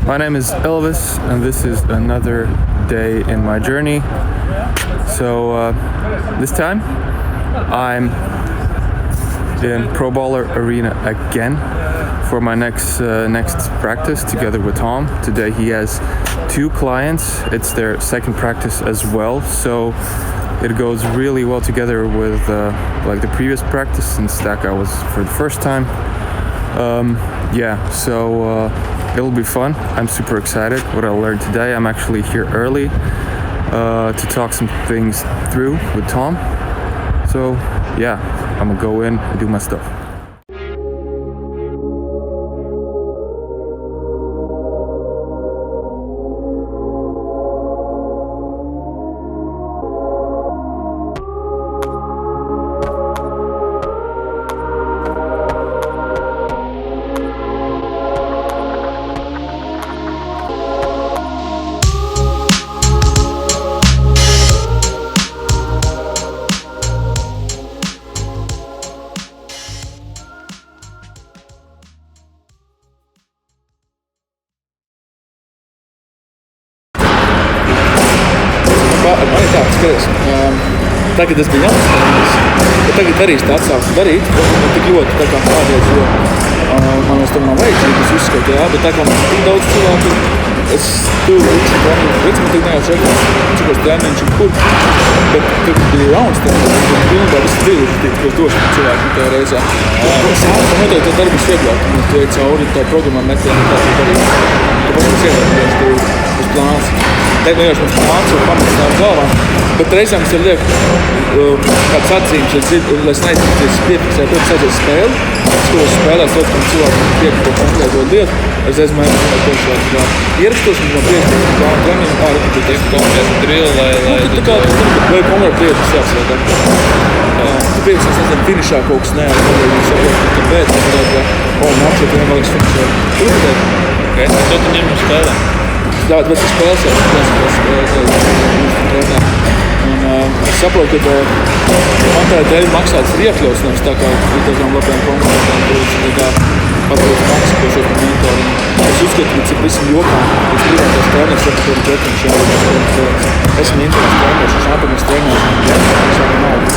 My name is Elvis, and this is another day in my journey. So this time I'm in Pro Baller Arena again for my next practice together with Tom. Today he has 2 clients. It's their second practice as well, so it goes really well together with like the previous practice, since that guy was for the first time. So it'll be fun. I'm super excited what I learned today. I'm actually here early to talk some things through with Tom. So yeah, I'm gonna go in and do my stuff. Man ir tāds skaties, tagad es biju jāatcerās, bet tagad arī es tā atsāku darīt, man tik ļoti tā kā kādreiz, jo man vairs tam nav vajadzības uzskatu, jā, bet tā kā man tik daudz cilvēku, es tur līdzi treniņu, redz, man tik nejauc rekās, cik es treniņš un kur, bet kad bija jauns treniņš, man pilnībā viss brīdīt, ka es došu cilvēku tajā reizē. Man noteikti tā darbas vieglāk, un tu ej cauri tā programmā metienu, tā darīt, tāpēc mums iedarbināšu uz plāns. Vienkārši mums plāns un pamats nav galvā, bet reizēm es liek kāds atzīmes, lai es neizpildīju piefiksēju, protams, aizies spēli. Skolas spēlēs, redz, ka cilvēki piekļuvo konkrēto lietu. Es aizmēģināju tiešā ierakstos, un no priekšnieks plāna treniņu, kā repetīt konkrēti drill, vai konkrēti lietas jāsvētā. Tu prieks, es nezinu, finišā kaut kas neatpalīgi, saprot, ka pēc, mācīt, vienam vajag finišā. Ok, tad tu ņem uz spēlēm? Jā, tāpēc es spēlēju, es saprotu, ka man tā dēļ maksāts ir iekļauts, nevis tā kā ir dažām labiem konkurentiem, tā kā papildus maksa, ko šeit mentori. Es uzskatu, ka cik visam jokām, es privātās trēners, saprotu, džekiņš, esmu internetu trēners, es nāpamēs trēners, es jau naudu.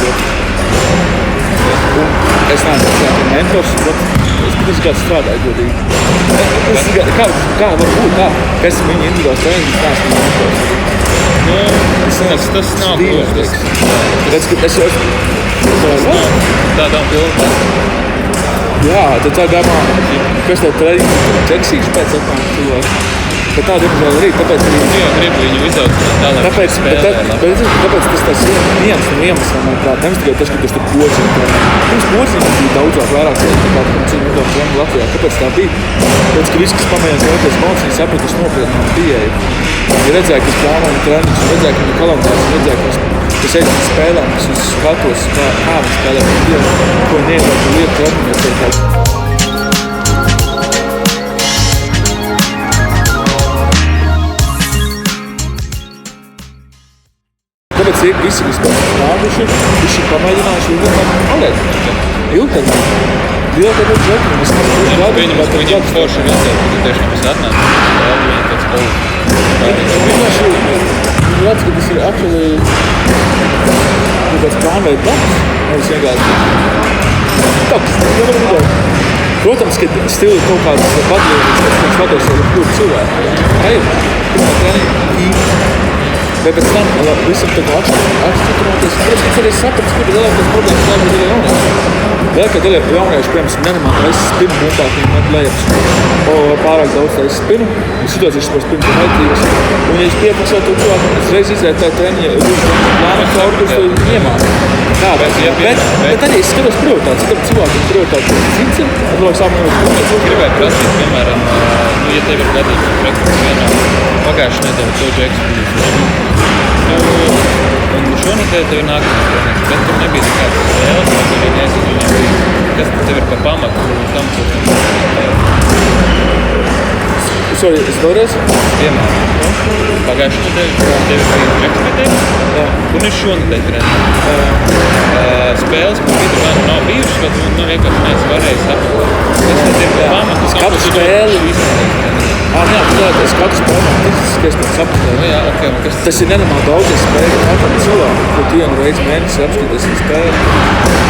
Un es neesmu kā mentors, es patiesi kāds strādāju godīgi. Kā var būt tā, ka esmu viņa individuāls trēners, neesmu mentors? Tas nav kļūstis. Redz, ka es jau esmu... Tādām pilnām. Jā, tad tā domā, kas tev trēnīgi džeksīšu pēc apmēram cilvēku. Bet tā, diemžēl arī, tāpēc arī... Jā, gribu viņu izaugt tālāk. Tāpēc tas viens no iemesliem, manuprāt, nevis tikai tas, ka tas tur pociņi. Pirms pociņi bija daudzāk vairāk, kā cīņu treniņu Latvijā. Kāpēc tā bija? Tāpēc, ka viss, kas pamējās vēlties mācīt, viņi saprata, kas nopietni pieeja. Viņi redzēja, kas plānoja treniņus, redzēja, ka viņi kalendārs, redzēja, kas aiz uz spēlēm, kas uz skatos, kā viņi spēlē, ko viņi ievērtu lietu treniņu. Tāpēc ir visi, kas nākuši, visi pamēģinājuši ilgtermiņā. Ilgtermiņā džekļi, mēs Viņam forši redzēt, ka tiešām es atnācu, tad viņam tāds Vienkārši redz, ka tas ir actually tāds plānveida darbs, nevis vienkārši darbs. Protams, ka stili ir kaut kādas padalījumas, kas skatos ar kuru cilvēku. Bet pēc tam visam tā kā atšķirtoties, protams, arī saprast, kur ir lielākās problēmas labi ir jaunieši. Lielākā daļa jaunieši, piemēram, nemanā, es spinu muntāk, viņi man lejas. Pārāk daudz tā es spinu, situācijas par spinu ir vajadzīgas. Un ja es piepaksāju to cilvēku, es reiz izēju tā treniņa, plānu cauri, kurus to iemācu. Bet arī es skatos prioritātes, citam cilvēkiem prioritātes cits ir, lai sākumā gribētu prasīt, piemēram, ja tev ir gadījums, praktiski vienā pagājušajā nedēļā to džeks un šonedēļ tev ir nākamais treniņš, bet tur nebija nekādas spēles, vai tu viņi nezinu, viņiem bija, kas tev ir pa pamatu tam, Sorry, es vēlreiz? Piemēram, pagājušajā nedēļā tev bija džeks nedēļa, un ir šonedēļ treniņš. Spēles par vidu vai nav bijušas, vai tu vienkārši neesi varējis saprast. Kas tad ir pa pamatu, katru spēli? Jā, tā spēlētājs katru spēlē fiziski iespējams apskatīt. Jā, ok, un kas Tas ir nenormāli daudz, ja spēlē katram cilvēkam, ko vienu reizi mēnesi apskatīties un spēlē.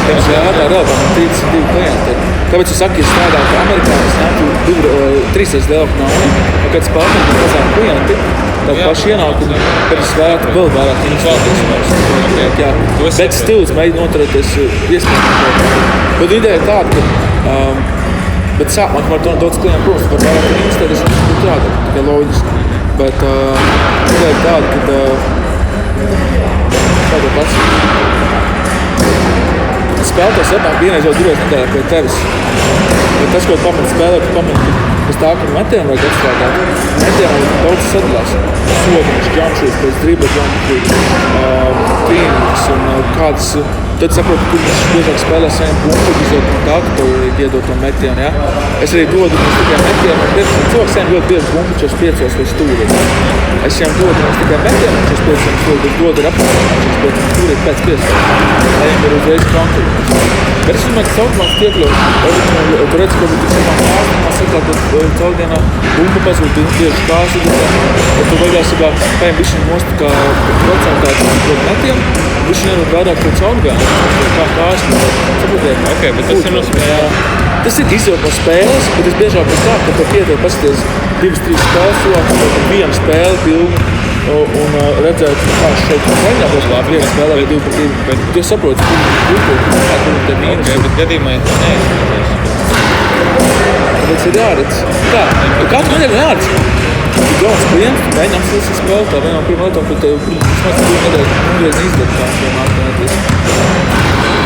Pirms jādā reāli man 32 klienti. Tāpēc es saku, ja strādā kā amerikānis, nāktu 3 reizes lielāku naudu, un kad spēlētājiem ir mazāk klienti, tad paši ienākumi pēc svētku vēl vairāk investēt. Jā, bet stils mēģina noturēties iespējams. Bet ideja ir tāda, ka bet sākumā, kamēr to daudz klientu, protams, var vairāk investēt, tas būtu jādara, tikai loģiski. Bet ideja ir tāda, ka tāda pats spēlētājs atnāk vienreiz vai divreiz nedēļā pie tevis. Bet tas, ko pamata spēlē, pēc tā, ka metienu vajag atstrādāt, metienu daudz sadalās. Sotiņš, jumpšūs, pēc dribla jumpšūs, trīnīgs un kādas. Tad saprotu, kur viņš biežāk spēlē saņem punktu, izot tā, ka tev iedot to metienu. Ja? Es arī dodu mums tikai metienu, un cilvēks saņem ļoti bieži punktu 45 vai stūri. Es viņam dodu mums tikai metienu 45 stūri, bet dodu ar apmēram 45 stūri pēc 50. Lai viņam ir uzreiz konkurēt. Bet es domāju, ka saukumās tiekļaut, tu redzi, ka tu savām kāstumā sakā, ka caurdienā bumba pazūd, tu tieši kāsi, un tu beigās sakā, paņem bišķiņ most kā procentāti metienu, bišķiņ ierot vairāk pēc caurdienā. Kā kāstumā, saprotiet? Ok, bet tas ir no spēles. Tas ir izjūt no spēles, bet es biežāk pēc tā, ka tev pietiek paskaties 2-3 spēles cilvēku, un vienu spēli pilnu. Un redzēt, kā šeit mēģināt labi vienu spēlē vai 2-2, bet tu saproti, kur te mīnus. Ok, bet gadījumā ja tu neizskaties. Tāpēc ir jāredz. Tā, katru nedēļu jāredz. Tu galvas klients, tu mēģinām sīsi spēlēt, tā vienā pirmā lietā, ka tev vismaz 2 nedēļas izdarīt tā šo nākotnēties.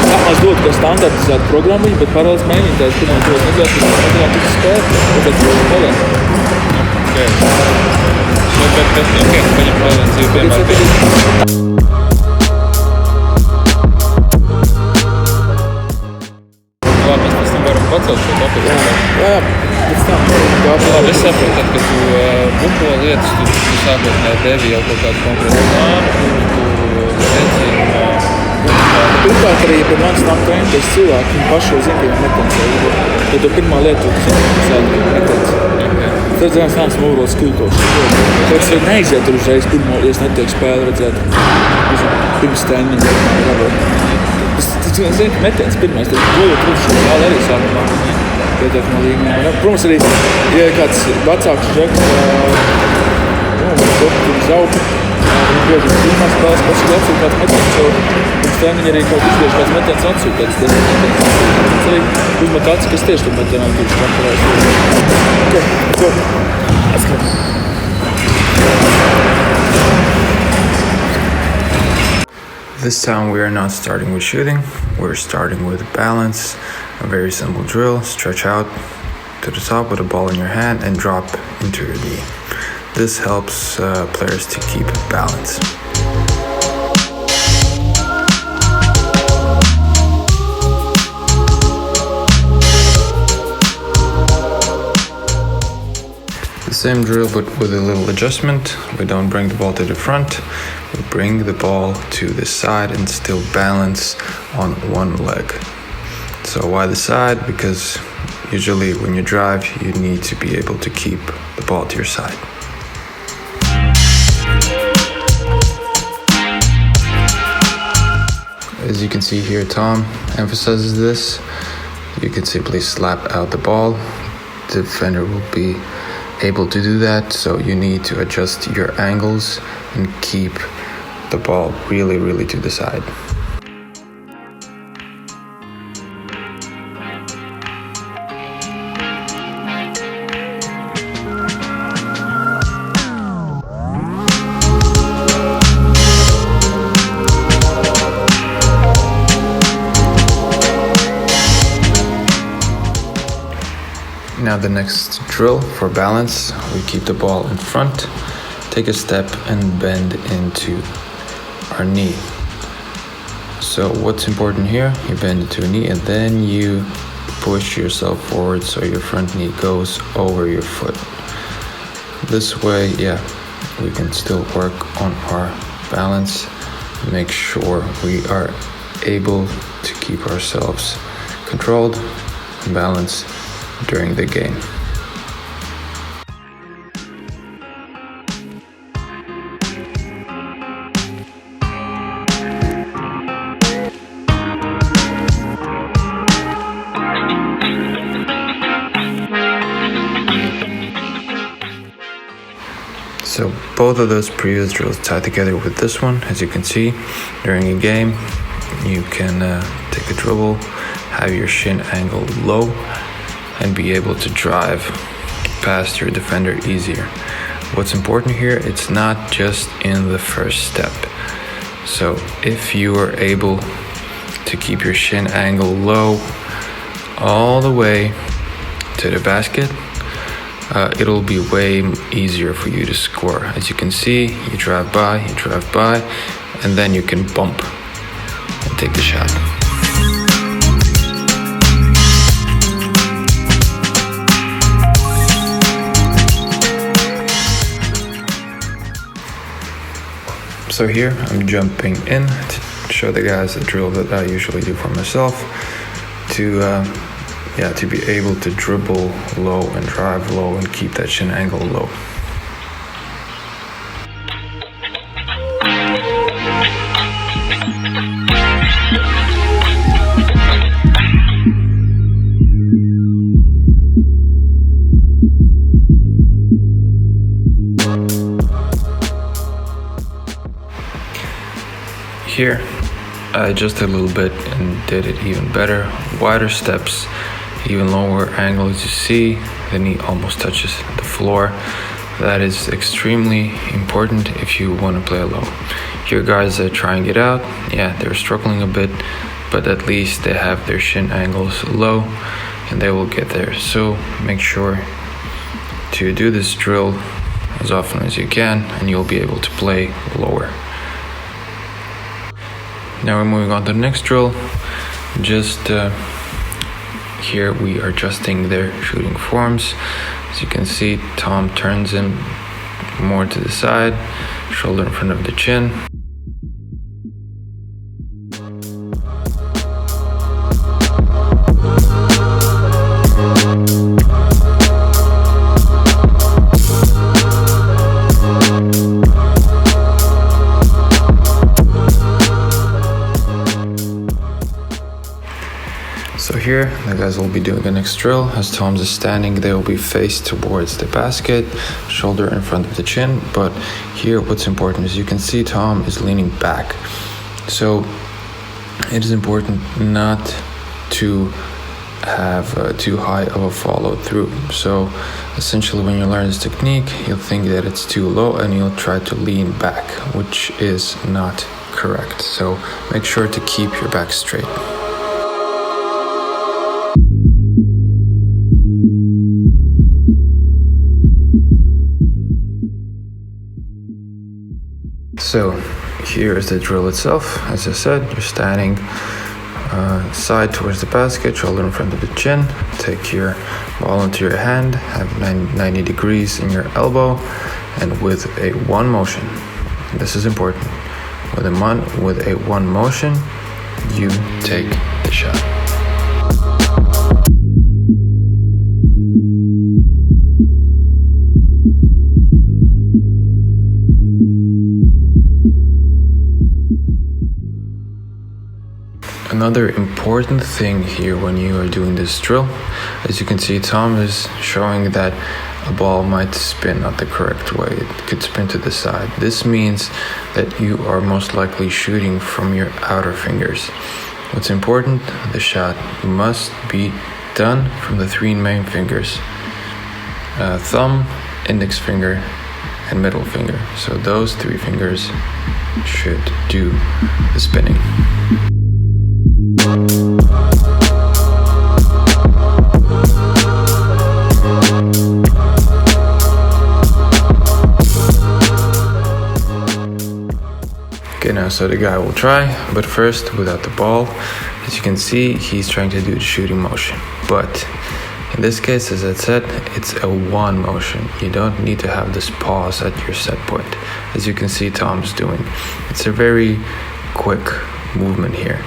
Sākumās dod kā standartizētu programmiņu, bet paralēlis mēģina tās pirmā 2 nedēļas, ka nedēļām tikai spēlēt, tāpēc tu spēlēt. Ok, paņem problēmas dzīvi piemēr. Labi, mēs pēc tam varam pacelt šo topiku. Jā, pēc tam. Labi, es saprotu, tad, kad tu buko lietas, tu sākotnēji devi jau kaut kādu konkrētu plānu, tu redzi Pirmkārt arī pie manis nāk trenties cilvēki, viņi paši jau zina, ka viņi metens. Tad to pirmā lieta, kas sāda metens. Tad zinās, nāc mūros skilkoši. Tāpēc var neiziet tur uzreiz pirmo, ja es netiek spēli redzēt. Pirms treniņa. Tas zina, ka metens pirmais. Tad dojot rudzu šo spēli arī sākumā. Pietiekamo līmenī. Protams, arī, ja kāds vecāks džeks, tur zauka, viņi bieži pirmā spēles paši atsūt kāds metens, jo pirms treniņa arī kaut izbieži kāds metens atsūt, kāds 10 metens. Tas arī uzmet acis, kas tieši tur metenām tur skamparēs. Let's go. This time we are not starting with shooting, we're starting with balance, a very simple drill. Stretch out to the top with a ball in your hand and drop into your knee. This helps players to keep balance. The same drill but with a little adjustment. We don't bring the ball to the front, we bring the ball to the side and still balance on one leg. So why the side? Because usually when you drive you need to be able to keep the ball to your side. As you can see here, Tom emphasizes this. You can simply slap out the ball. The defender will be able to do that, so you need to adjust your angles and keep the ball really to the side. Now the next drill for balance, we keep the ball in front, take a step and bend into our knee. So what's important here, you bend into a knee and then you push yourself forward so your front knee goes over your foot. This way, we can still work on our balance, make sure we are able to keep ourselves controlled and balanced during the game. So both of those previous drills tie together with this one. As you can see, during a game, you can take a dribble, have your shin angle low, and be able to drive past your defender easier. What's important here, it's not just in the first step. So if you are able to keep your shin angle low all the way to the basket, it'll be way easier for you to score. As you can see, you drive by, and then you can bump and take the shot. So here I'm jumping in to show the guys the drill that I usually do for myself to be able to dribble low and drive low and keep that shin angle low. Here, I adjusted a little bit and did it even better. Wider steps, even lower angle. As you see, the knee almost touches the floor. That is extremely important if you want to play low. Here guys that try and get out, yeah, they're struggling a bit, but at least they have their shin angles low and they will get there. So make sure to do this drill as often as you can and you'll be able to play lower. Now we're moving on to the next drill. Just here we are adjusting their shooting forms. As you can see, Tom turns him more to the side, shoulder in front of the chin. So here, the guys will be doing the next drill. As Tom's is standing, they will be faced towards the basket, shoulder in front of the chin. But here, what's important is you can see Tom is leaning back. So it is important not to have too high of a follow through. So essentially when you learn this technique, you'll think that it's too low and you'll try to lean back, which is not correct. So make sure to keep your back straight. So here is the drill itself. As I said, you're standing side towards the basket, shoulder in front of the chin. Take your ball into your hand, have 90 degrees in your elbow, and with a one motion, this is important, with a one motion, you take the shot. Another important thing here when you are doing this drill, as you can see, Tom is showing that a ball might spin not the correct way. It could spin to the side. This means that you are most likely shooting from your outer fingers. What's important, the shot must be done from the three main fingers. Thumb, index finger, and middle finger. So those three fingers should do the spinning. Okay, now so the guy will try, but first without the ball. As you can see, he's trying to do the shooting motion, but in this case, as I said, it's a one motion. You don't need to have this pause at your set point, as you can see Tom's doing. It's a very quick movement here.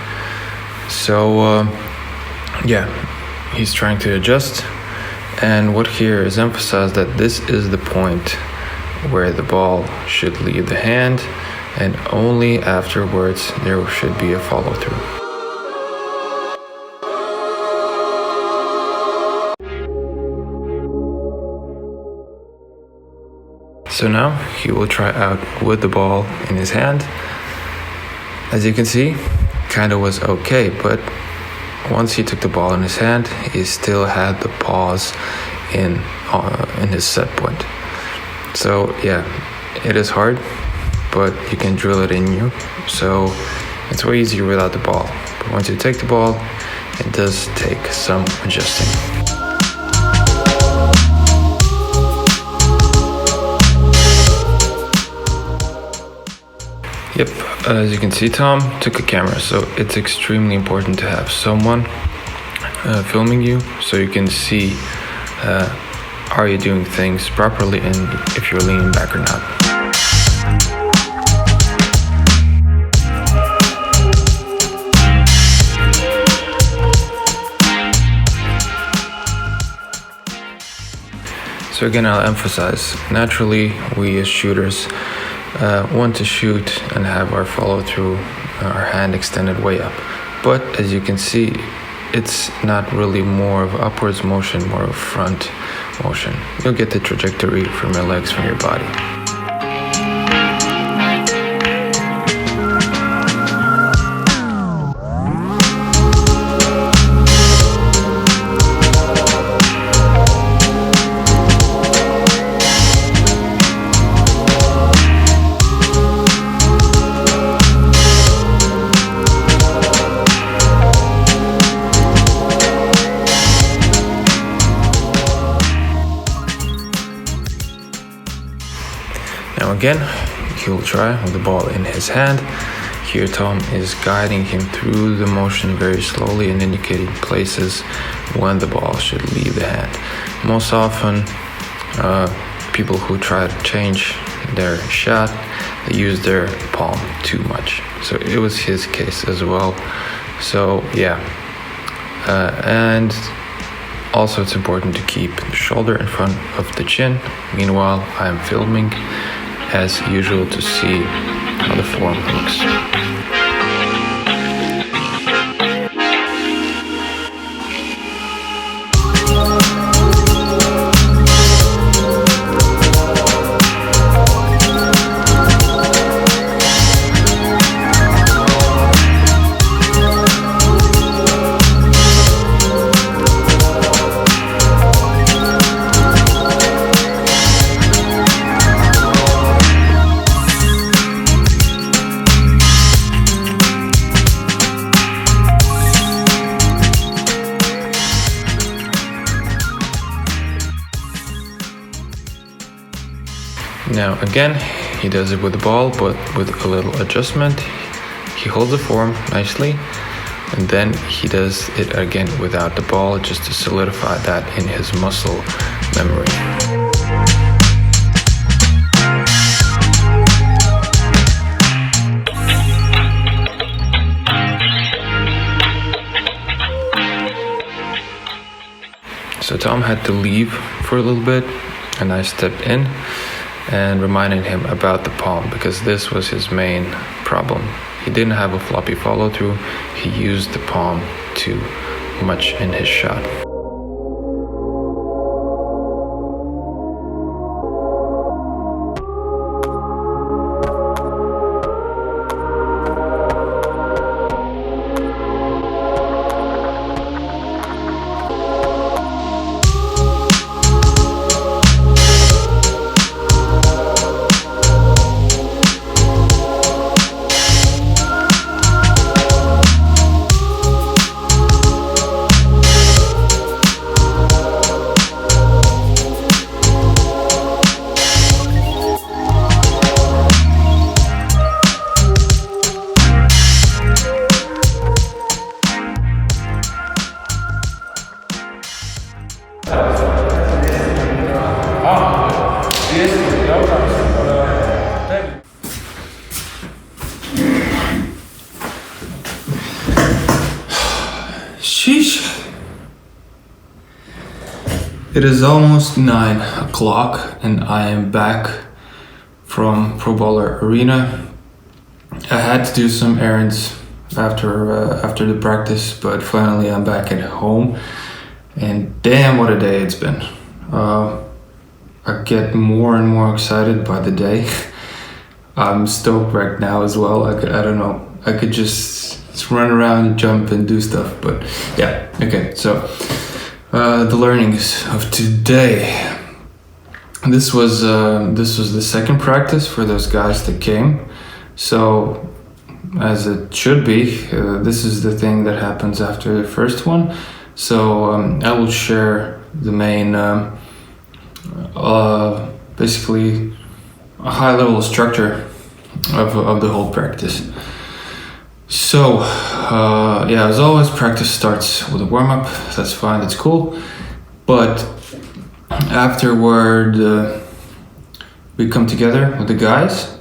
So yeah, he's trying to adjust, and what here is emphasized that this is the point where the ball should leave the hand, and only afterwards there should be a follow-through. So now he will try out with the ball in his hand. As you can see, kind of was okay, but once he took the ball in his hand, he still had the pause in his set point. So yeah, it is hard, but you can drill it in you. So it's way easier without the ball. But once you take the ball, it does take some adjusting. Yep, as you can see, Tom took a camera, so it's extremely important to have someone filming you so you can see are you doing things properly and if you're leaning back or not. So again, I'll emphasize, naturally we as shooters want to shoot and have our follow through, our hand extended way up. But as you can see, it's not really more of upwards motion, more of front motion. You'll get the trajectory from your legs, from your body. Now again, he'll try with the ball in his hand. Here Tom is guiding him through the motion very slowly and indicating places when the ball should leave the hand. Most often, people who try to change their shot, they use their palm too much. So it was his case as well. So yeah, and also it's important to keep the shoulder in front of the chin. Meanwhile, I'm filming as usual to see how the form looks. Now again, he does it with the ball, but with a little adjustment. He holds the form nicely, and then he does it again without the ball, just to solidify that in his muscle memory. So Tom had to leave for a little bit, and I stepped in and reminded him about the palm, because this was his main problem. He didn't have a floppy follow through. He used the palm too much in his shot. Sheesh. It is almost 9 o'clock and I am back from Pro Bowler Arena. I had to do some errands after the practice, but finally I'm back at home. And damn, what a day it's been. I I get more and more excited by the day. I'm stoked right now as well. I don't know. I could just run around, jump, and do stuff. But yeah, okay. So the learnings of today. This was the second practice for those guys that came. So as it should be, this is the thing that happens after the first one. So I will share the main, basically a high level structure of the whole practice. So as always, practice starts with a warm-up. That's fine, that's cool. But afterward, we come together with the guys,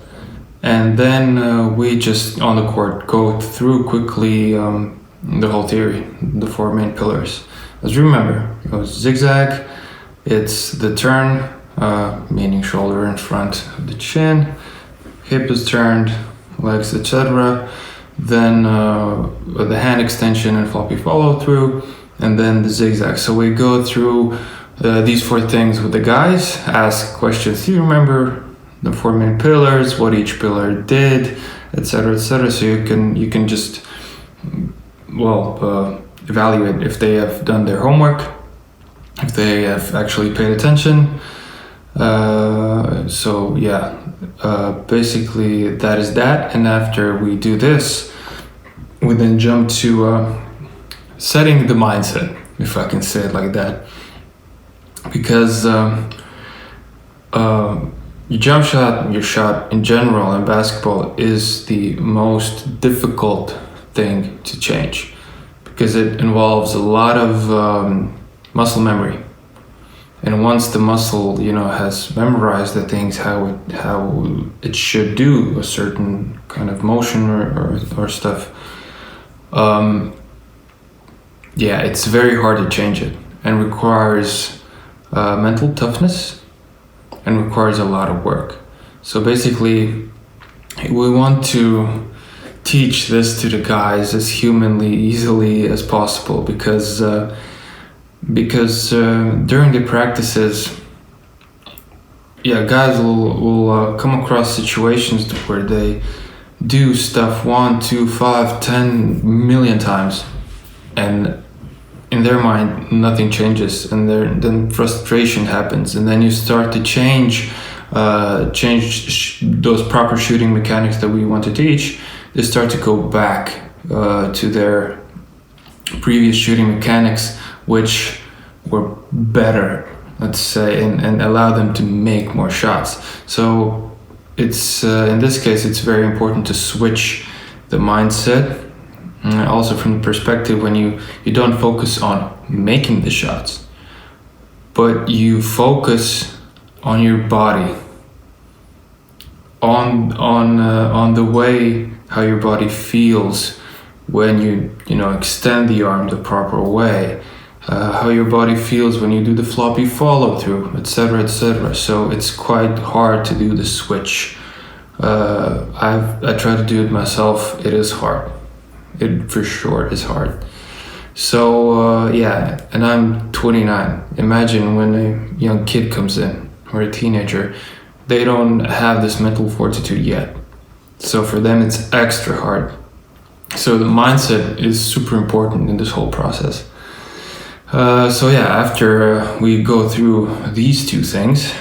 and then we just on the court go through quickly the whole theory, the 4 main pillars. As you remember, it was zigzag, it's the turn, meaning shoulder in front of the chin, hip is turned, legs, etc. Then the hand extension and floppy follow through, and then the zigzag. So we go through these 4 things with the guys, ask questions. Do you remember the 4 main pillars, what each pillar did, etc., etc. So you can just evaluate if they have done their homework, if they have actually paid attention. Basically that is that. And after we do this, we then jump to setting the mindset, if I can say it like that. Because your jump shot, your shot in general in basketball is the most difficult thing to change, because it involves a lot of muscle memory. And once the muscle, has memorized the things, how it should do a certain kind of motion or stuff, it's very hard to change it, and requires mental toughness and requires a lot of work. So basically, we want to teach this to the guys as humanly easily as possible, because during the practices, guys will come across situations where they do stuff 1, 2, 5, 10 million times, and in their mind nothing changes, and then frustration happens, and then you start to change those proper shooting mechanics that we want to teach. They start to go back to their previous shooting mechanics, which were better, let's say, and allow them to make more shots. So it's in this case, it's very important to switch the mindset. Also from the perspective when you don't focus on making the shots, but you focus on your body, on the way how your body feels when you extend the arm the proper way, how your body feels when you do the floppy follow through, etc., etc. So it's quite hard to do the switch. I try to do it myself. It is hard. It for sure is hard. So and I'm 29. Imagine when a young kid comes in, or a teenager, they don't have this mental fortitude yet. So for them it's extra hard. So the mindset is super important in this whole process. After we go through these 2 things,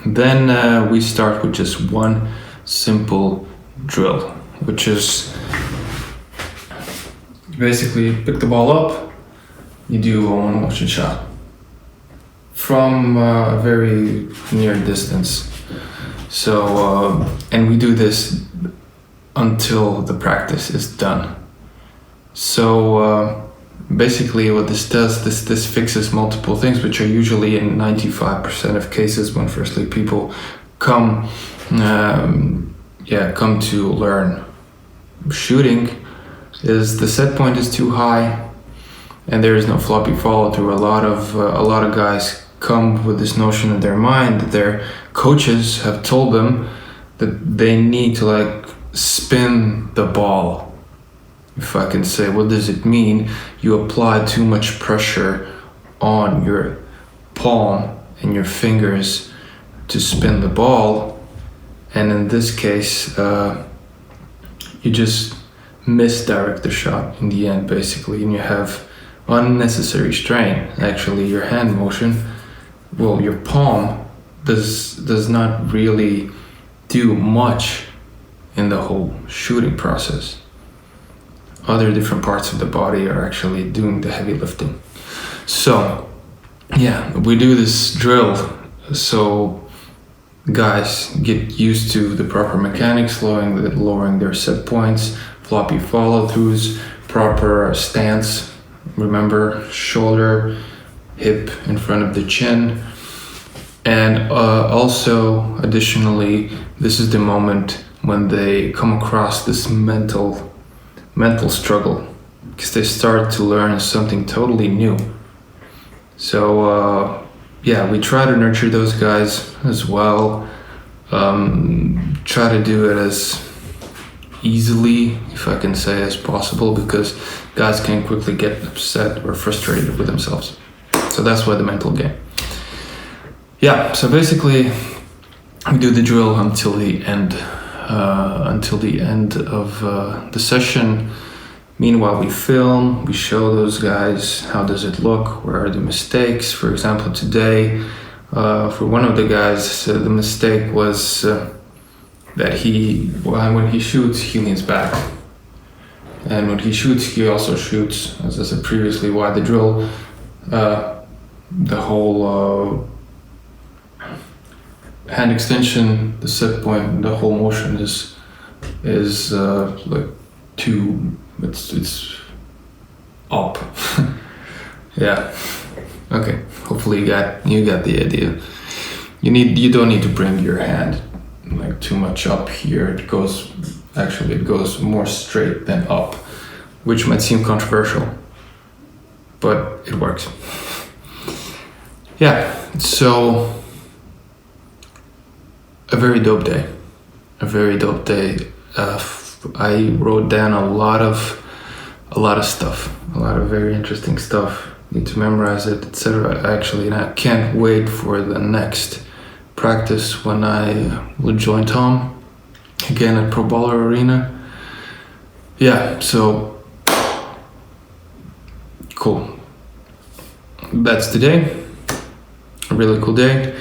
then we start with just one simple drill, which is basically pick the ball up, you do a 1 motion shot from a very near distance. So, and we do this until the practice is done. So basically what this does, this fixes multiple things, which are usually in 95% of cases when firstly people come to learn shooting, is the set point is too high and there is no floppy follow through. A lot of guys come with this notion in their mind that their coaches have told them that they need to spin the ball. If I can say, what does it mean? You apply too much pressure on your palm and your fingers to spin the ball, and in this case, you just misdirect the shot in the end, basically, and you have unnecessary strain. Actually, your hand motion, well, your palm does not really do much in the whole shooting process. Other different parts of the body are actually doing the heavy lifting. So yeah, we do this drill so guys get used to the proper mechanics, lowering their set points, floppy follow-throughs, proper stance. Remember, shoulder, hip in front of the chin. And also, additionally, this is the moment when they come across this mental struggle, because they start to learn something totally new. So yeah, we try to nurture those guys as well. Try to do it as easily, if I can say, as possible, because guys can quickly get upset or frustrated with themselves. So that's why the mental game. Yeah, so basically we do the drill until the end of the session. Meanwhile, we film, we show those guys how does it look, where are the mistakes. For example, today, for one of the guys, the mistake was that when he shoots, he leans back. And when he shoots, he also shoots, as I said previously, why the drill, the whole hand extension, the set point, the whole motion is like it's up. Yeah. Okay. Hopefully you got the idea. You don't need to bring your hand like too much up here. It goes more straight than up, which might seem controversial, but it works. Yeah. So a very dope day. I wrote down a lot of stuff, a lot of very interesting stuff. Need to memorize it, etc. Actually, and I can't wait for the next practice when I will join Tom again at Pro Baller Arena. Yeah, so cool. That's today. A really cool day.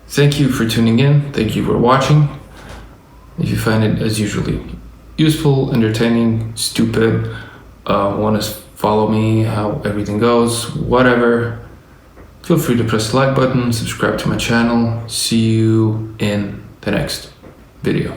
Thank you for tuning in. Thank you for watching. If you find it, as usually, useful, entertaining, stupid, want to follow me, how everything goes, whatever, feel free to press the like button, subscribe to my channel. See you in the next video.